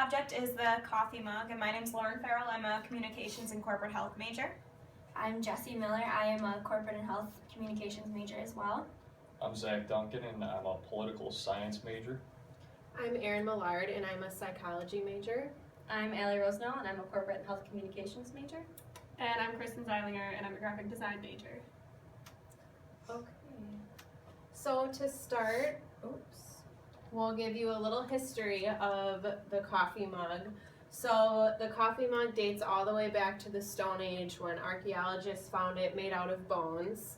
object is the coffee mug, and my name's Lauren Farrell. I'm a communications and corporate health major. I'm Jessie Miller. I am a corporate and health communications major as well. I'm Zach Duncan, and I'm a political science major. I'm Erin Millard, and I'm a psychology major. I'm Allie Rosenau, and I'm a corporate and health communications major. And I'm Kristen Zeilinger, and I'm a graphic design major. Okay. So to start, we'll give you a little history of the coffee mug. So the coffee mug dates all the way back to the Stone Age when archaeologists found it made out of bones.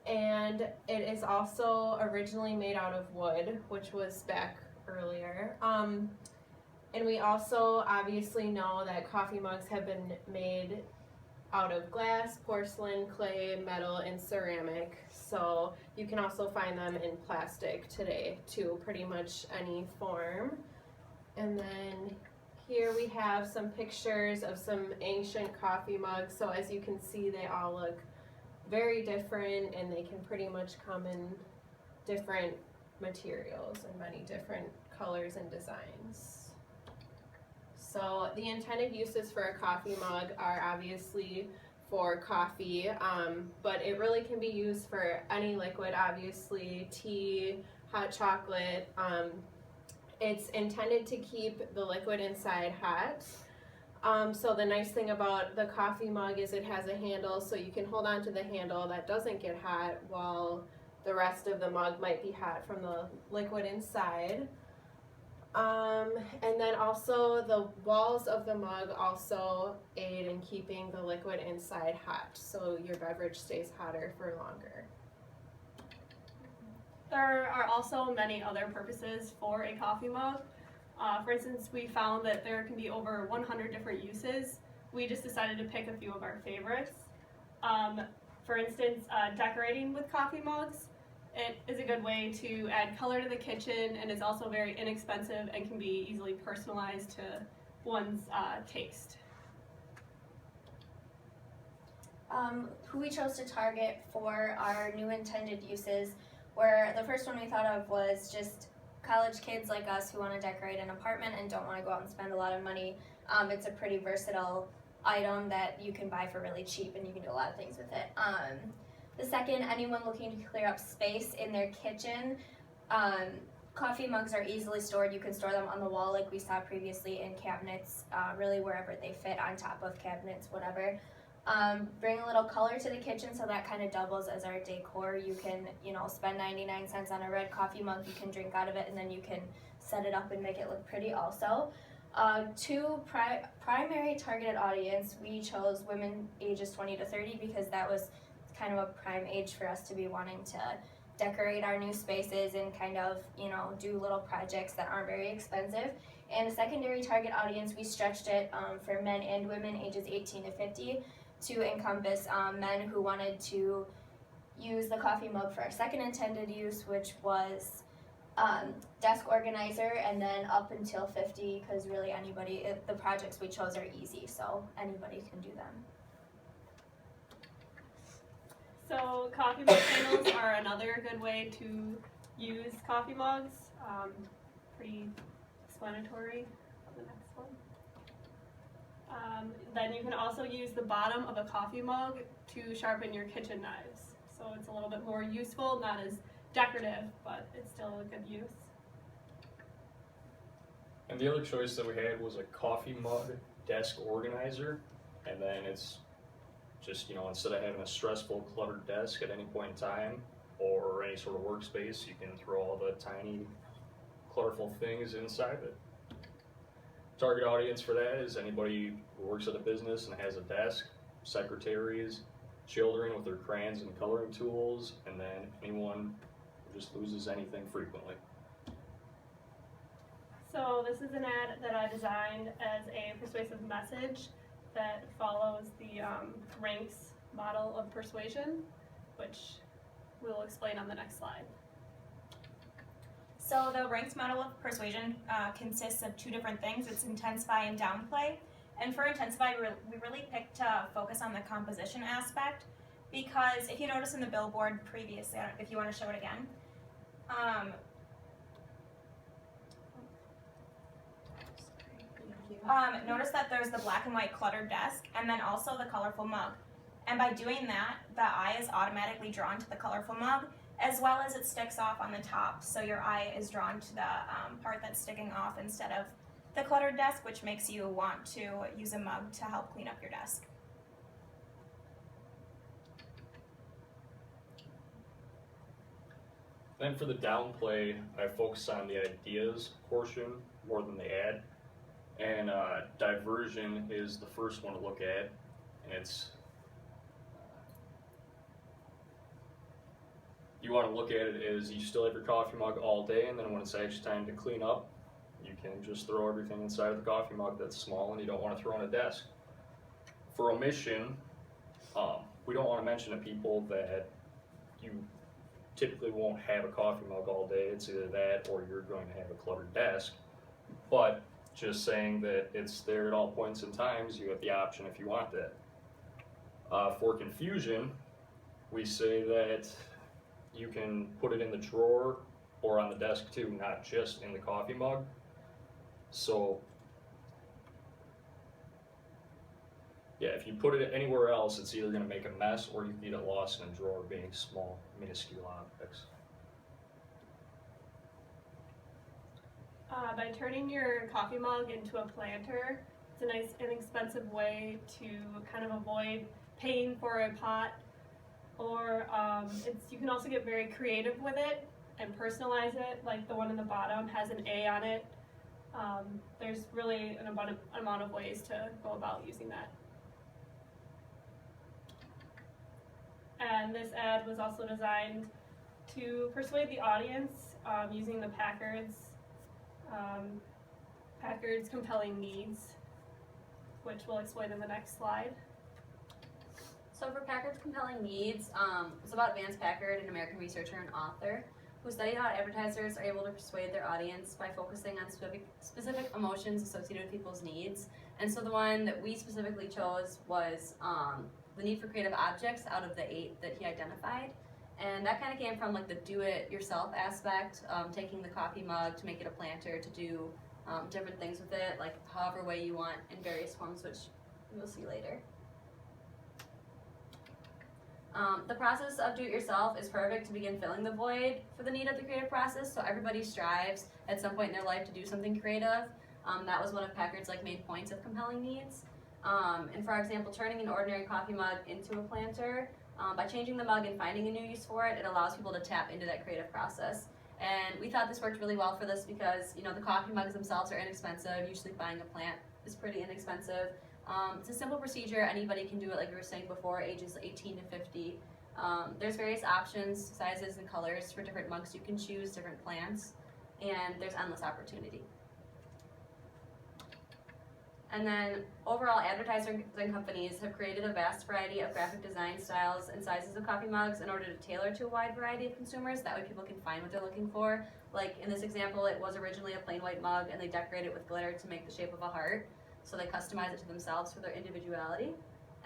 And it is also originally made out of wood, which was back earlier. And we also obviously know that coffee mugs have been made out of glass, porcelain, clay, metal, and ceramic. So you can also find them in plastic today too, pretty much any form. And then here we have some pictures of some ancient coffee mugs. So as you can see, they all look very different, and they can pretty much come in different materials and many different colors and designs. So the intended uses for a coffee mug are obviously for coffee, but it really can be used for any liquid, obviously, tea, hot chocolate. It's intended to keep the liquid inside hot. So the nice thing about the coffee mug is it has a handle, so you can hold on to the handle that doesn't get hot while the rest of the mug might be hot from the liquid inside. And then also the walls of the mug also aid in keeping the liquid inside hot, so your beverage stays hotter for longer. There are also many other purposes for a coffee mug. For instance, we found that there can be over 100 different uses. We just decided to pick a few of our favorites. For instance, decorating with coffee mugs. It is a good way to add color to the kitchen, and is also very inexpensive and can be easily personalized to one's taste. Who we chose to target for our new intended uses were, the first one we thought of was just college kids like us who want to decorate an apartment and don't want to go out and spend a lot of money. It's a pretty versatile item that you can buy for really cheap, and you can do a lot of things with it. The second, anyone looking to clear up space in their kitchen. Coffee mugs are easily stored. You can store them on the wall like we saw previously, in cabinets, really wherever they fit, on top of cabinets, whatever. Bring a little color to the kitchen, so that kind of doubles as our decor. You can, spend 99 cents on a red coffee mug, you can drink out of it, and then you can set it up and make it look pretty also. Two primary targeted audience, we chose women ages 20 to 30 because that was kind of a prime age for us to be wanting to decorate our new spaces and kind of, do little projects that aren't very expensive. And a secondary target audience, we stretched it for men and women ages 18 to 50 to encompass men who wanted to use the coffee mug for our second intended use, which was desk organizer, and then up until 50, because really anybody, the projects we chose are easy, so anybody can do them. So coffee mug handles are another good way to use coffee mugs. Pretty explanatory. The next one. Then you can also use the bottom of a coffee mug to sharpen your kitchen knives. So it's a little bit more useful, not as decorative, but it's still a good use. And the other choice that we had was a coffee mug desk organizer, and then it's just, instead of having a stressful, cluttered desk at any point in time or any sort of workspace, you can throw all the tiny, colorful things inside it. Target audience for that is anybody who works at a business and has a desk, secretaries, children with their crayons and coloring tools, and then anyone who just loses anything frequently. So this is an ad that I designed as a persuasive message that follows the Ranks model of persuasion, which we'll explain on the next slide. So the Ranks model of persuasion consists of two different things. It's intensify and downplay. And for intensify, we really picked to focus on the composition aspect, because if you notice in the billboard previously, if you want to show it again, notice that there's the black and white cluttered desk and then also the colorful mug. And by doing that, the eye is automatically drawn to the colorful mug as well as it sticks off on the top. So your eye is drawn to the part that's sticking off instead of the cluttered desk, which makes you want to use a mug to help clean up your desk. Then for the downplay, I focus on the ideas portion more than the ad. And diversion is the first one to look at. And it's, you want to look at it as you still have your coffee mug all day, and then when it's actually time to clean up, you can just throw everything inside of the coffee mug that's small and you don't want to throw on a desk. For omission, we don't want to mention to people that you typically won't have a coffee mug all day. It's either that or you're going to have a cluttered desk. But just saying that it's there at all points in times, you have the option if you want that. For confusion, we say that you can put it in the drawer or on the desk too, not just in the coffee mug. So yeah, if you put it anywhere else, it's either going to make a mess or you can get it lost in a drawer being small, minuscule objects. By turning your coffee mug into a planter, it's a nice inexpensive way to kind of avoid paying for a pot, or you can also get very creative with it and personalize it. Like the one in the bottom has an A on it. There's really an abundant amount of ways to go about using that. And this ad was also designed to persuade the audience using the Packard's compelling needs, which we'll explain in the next slide. So for Packard's compelling needs, it's about Vance Packard, an American researcher and author, who studied how advertisers are able to persuade their audience by focusing on specific emotions associated with people's needs. And so the one that we specifically chose was the need for creative objects out of the 8 that he identified. And that kind of came from like the do-it-yourself aspect, taking the coffee mug to make it a planter, to do different things with it, like however way you want in various forms, which you'll see later. The process of do-it-yourself is perfect to begin filling the void for the need of the creative process. So everybody strives at some point in their life to do something creative. That was one of Packard's main points of compelling needs. And for example, turning an ordinary coffee mug into a planter, by changing the mug and finding a new use for it, it allows people to tap into that creative process. And we thought this worked really well for this because the coffee mugs themselves are inexpensive. Usually buying a plant is pretty inexpensive. It's a simple procedure. Anybody can do it, like we were saying before, ages 18 to 50. There's various options, sizes, and colors for different mugs you can choose, different plants, and there's endless opportunity. And then overall, advertising companies have created a vast variety of graphic design styles and sizes of coffee mugs in order to tailor to a wide variety of consumers. That way people can find what they're looking for. Like in this example, it was originally a plain white mug and they decorated it with glitter to make the shape of a heart. So they customize it to themselves for their individuality.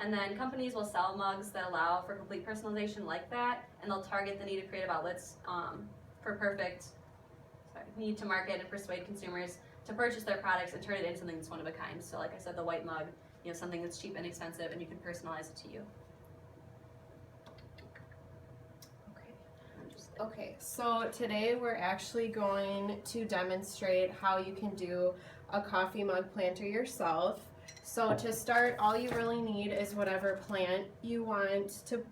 And then companies will sell mugs that allow for complete personalization like that, and they'll target the needed creative outlets for need to market and persuade consumers to purchase their products and turn it into something that's one of a kind. So like I said, the white mug, something that's cheap and inexpensive, and you can personalize it to you. Okay, so today we're actually going to demonstrate how you can do a coffee mug planter yourself. So to start, all you really need is whatever plant you want to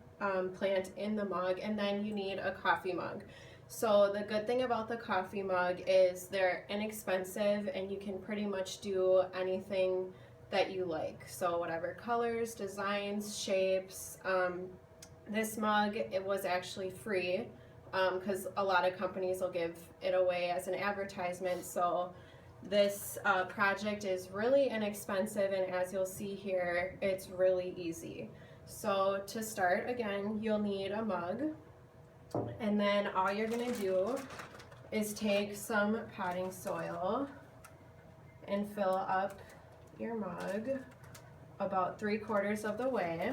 plant in the mug, and then you need a coffee mug. So the good thing about the coffee mug is they're inexpensive and you can pretty much do anything that you like. So whatever colors, designs, shapes. This mug, it was actually free because a lot of companies will give it away as an advertisement. So this project is really inexpensive, and as you'll see here, it's really easy. So to start, again, you'll need a mug. And then all you're going to do is take some potting soil and fill up your mug about 3/4 of the way.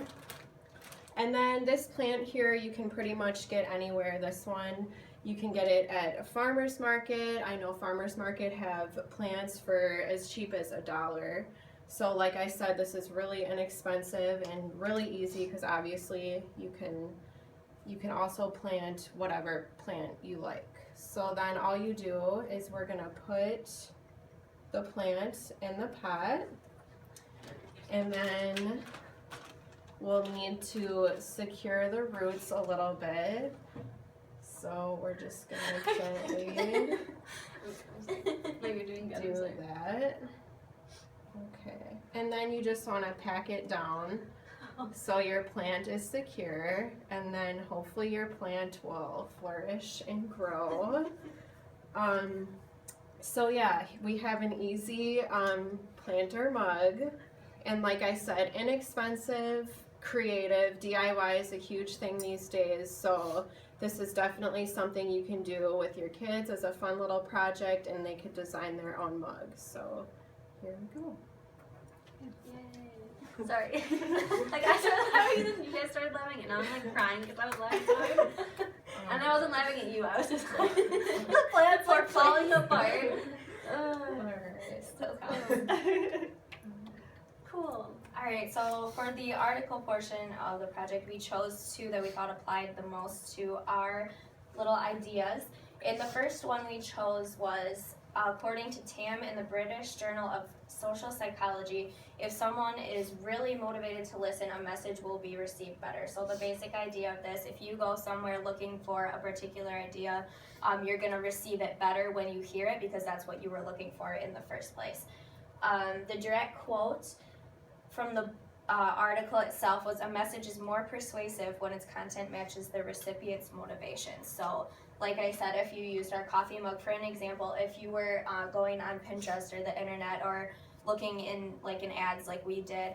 And then this plant here you can pretty much get anywhere. This one You can get it at a farmer's market. I know farmer's market have plants for as cheap as $1. So like I said, this is really inexpensive and really easy because obviously you can also plant whatever plant you like. So then all you do is we're gonna put the plant in the pot, and then we'll need to secure the roots a little bit. So we're just gonna gently No, you're doing good. do that. Okay, and then you just want to pack it down so your plant is secure, and then hopefully your plant will flourish and grow. So yeah, we have an easy planter mug, and like I said, inexpensive, creative. DIY is a huge thing these days, so this is definitely something you can do with your kids as a fun little project, and they could design their own mug. So here we go. Yay. Sorry. Like I started laughing and then you guys started laughing and I was like crying because I was laughing so hard. And I wasn't laughing at you, I was just like, the plants are falling apart. Alright. So cool. Cool. Alright, so for the article portion of the project, we chose two that we thought applied the most to our little ideas. And the first one we chose was, according to Tam in the British Journal of Social Psychology, if someone is really motivated to listen, a message will be received better. So the basic idea of this, if you go somewhere looking for a particular idea, you're going to receive it better when you hear it because that's what you were looking for in the first place. The direct quote from the article itself was, a message is more persuasive when its content matches the recipient's motivation. So like I said, if you used our coffee mug for an example, if you were going on Pinterest or the internet or looking in ads like we did,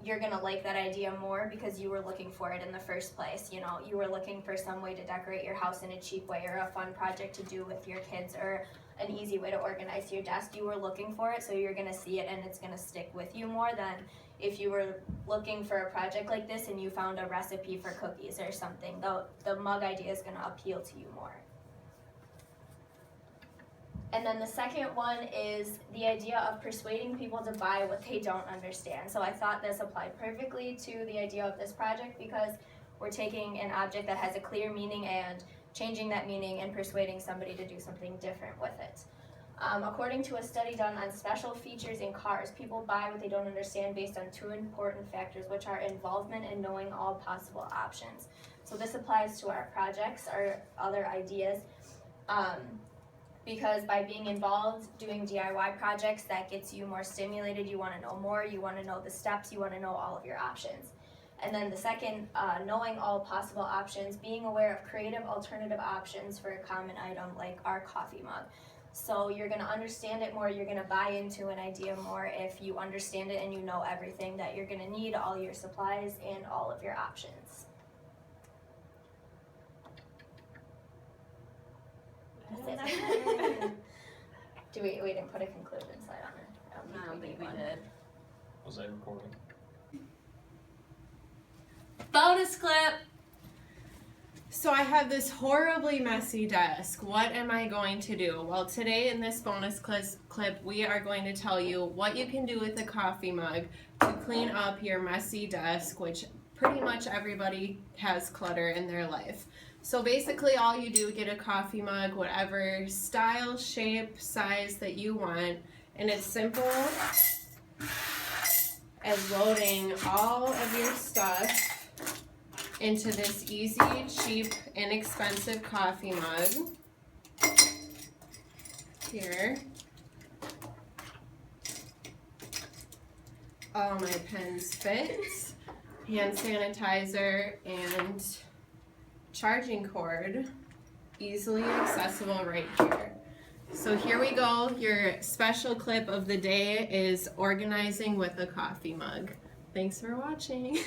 you're gonna like that idea more because you were looking for it in the first place. You know, you were looking for some way to decorate your house in a cheap way or a fun project to do with your kids or an easy way to organize your desk. You were looking for it, so you're gonna see it and it's gonna stick with you more than if you were looking for a project like this and you found a recipe for cookies or something. The mug idea is gonna appeal to you more. And then the second one is the idea of persuading people to buy what they don't understand. So I thought this applied perfectly to the idea of this project because we're taking an object that has a clear meaning and changing that meaning and persuading somebody to do something different with it. According to a study done on special features in cars, people buy what they don't understand based on two important factors, which are involvement and knowing all possible options. So this applies to our projects, our other ideas, because by being involved doing DIY projects, that gets you more stimulated. You want to know more, you want to know the steps, you want to know all of your options. And then the second, knowing all possible options, being aware of creative alternative options for a common item like our coffee mug. So you're going to understand it more, you're going to buy into an idea more if you understand it and you know everything that you're going to need, all your supplies and all of your options. That's it. We didn't put a conclusion slide on it. I don't think we did. Was I recording? Bonus clip! So I have this horribly messy desk. What am I going to do? Well, today in this bonus clip, we are going to tell you what you can do with a coffee mug to clean up your messy desk, which pretty much everybody has clutter in their life. So basically all you do, get a coffee mug, whatever style, shape, size that you want, and it's simple as loading all of your stuff into this easy, cheap, inexpensive coffee mug. Here. All my pens fit, hand sanitizer, and charging cord, easily accessible right here. So here we go. Your special clip of the day is organizing with a coffee mug. Thanks for watching.